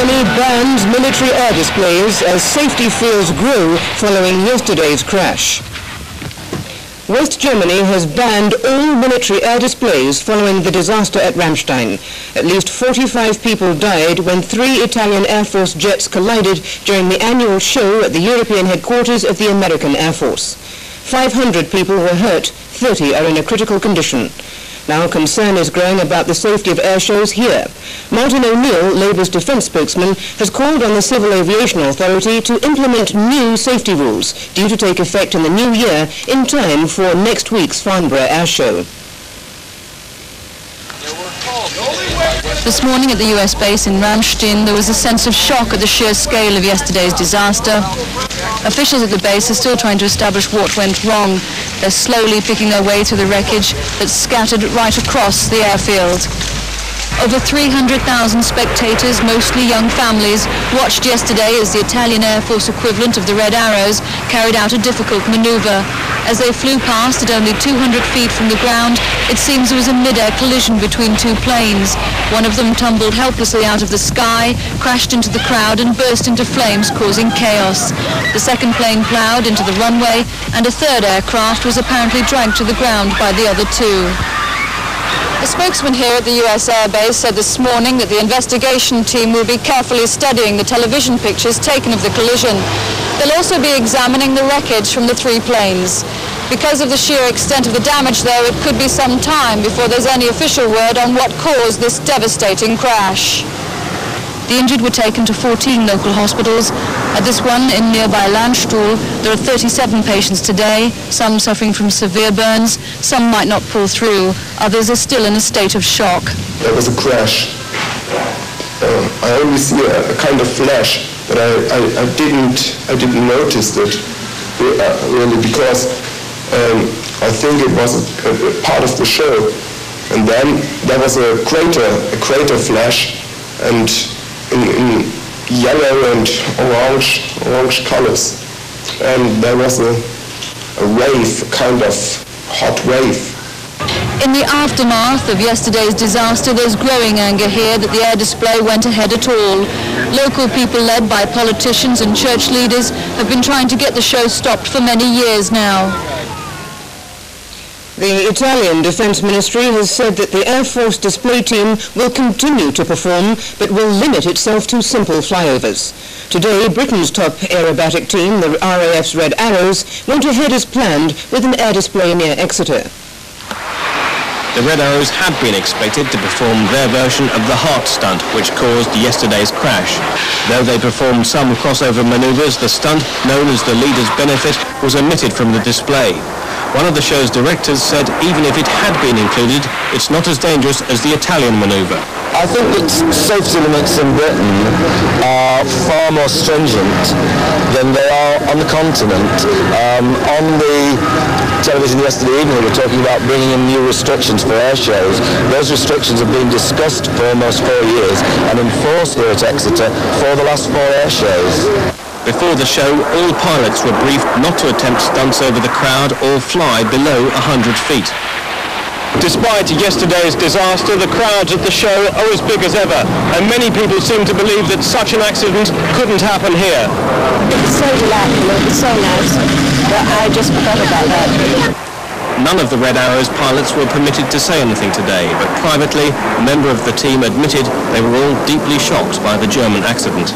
Germany bans military air displays as safety fears grow following yesterday's crash. West Germany has banned all military air displays following the disaster at Ramstein. At least 45 people died when 3 Italian Air Force jets collided during the annual show at the European headquarters of the American Air Force. 500 people were hurt, 30 are in a critical condition. Now concern is growing about the safety of air shows here. Martin O'Neill, Labour's defence spokesman, has called on the Civil Aviation Authority to implement new safety rules due to take effect in the new year in time for next week's Farnborough Air Show. This morning at the US base in Ramstein, there was a sense of shock at the sheer scale of yesterday's disaster. Officials at the base are still trying to establish what went wrong. They're slowly picking their way through the wreckage that's scattered right across the airfield. Over 300,000 spectators, mostly young families, watched yesterday as the Italian Air Force equivalent of the Red Arrows carried out a difficult manoeuvre. As they flew past at only 200 feet from the ground, it seems there was a mid-air collision between 2 planes. One of them tumbled helplessly out of the sky, crashed into the crowd and burst into flames, causing chaos. The second plane ploughed into the runway, and a third aircraft was apparently dragged to the ground by the other 2. A spokesman here at the US Air Base said this morning that the investigation team will be carefully studying the television pictures taken of the collision. They'll also be examining the wreckage from the 3 planes. Because of the sheer extent of the damage, though, it could be some time before there's any official word on what caused this devastating crash. The injured were taken to 14 local hospitals. At this one in nearby Landstuhl, there are 37 patients today, some suffering from severe burns, some might not pull through, others are still in a state of shock. There was a crash. I only see a kind of flash, but I didn't notice it really, because I think it was a part of the show. And then there was a crater flash, and in yellow and orange colors, and there was a wave, a kind of hot wave. In the aftermath of yesterday's disaster, there's growing anger here that the air display went ahead at all. Local people led by politicians and church leaders have been trying to get the show stopped for many years now. The Italian Defence Ministry has said that the Air Force display team will continue to perform, but will limit itself to simple flyovers. Today, Britain's top aerobatic team, the RAF's Red Arrows, went ahead as planned with an air display near Exeter. The Red Arrows had been expected to perform their version of the heart stunt, which caused yesterday's crash. Though they performed some crossover manoeuvres, the stunt, known as the Leader's Benefit, was omitted from the display. One of the show's directors said even if it had been included, it's not as dangerous as the Italian manoeuvre. I think that safety limits in Britain are far more stringent than they are on the continent. On the television yesterday evening, we were talking about bringing in new restrictions for air shows. Those restrictions have been discussed for almost 4 years and enforced here at Exeter for the last 4 air shows. Before the show, all pilots were briefed not to attempt stunts over the crowd or fly below 100 feet. Despite yesterday's disaster, the crowds at the show are as big as ever, and many people seem to believe that such an accident couldn't happen here. It's so delightful, it's so nice, but I just forgot about that. None of the Red Arrows pilots were permitted to say anything today, but privately, a member of the team admitted they were all deeply shocked by the German accident.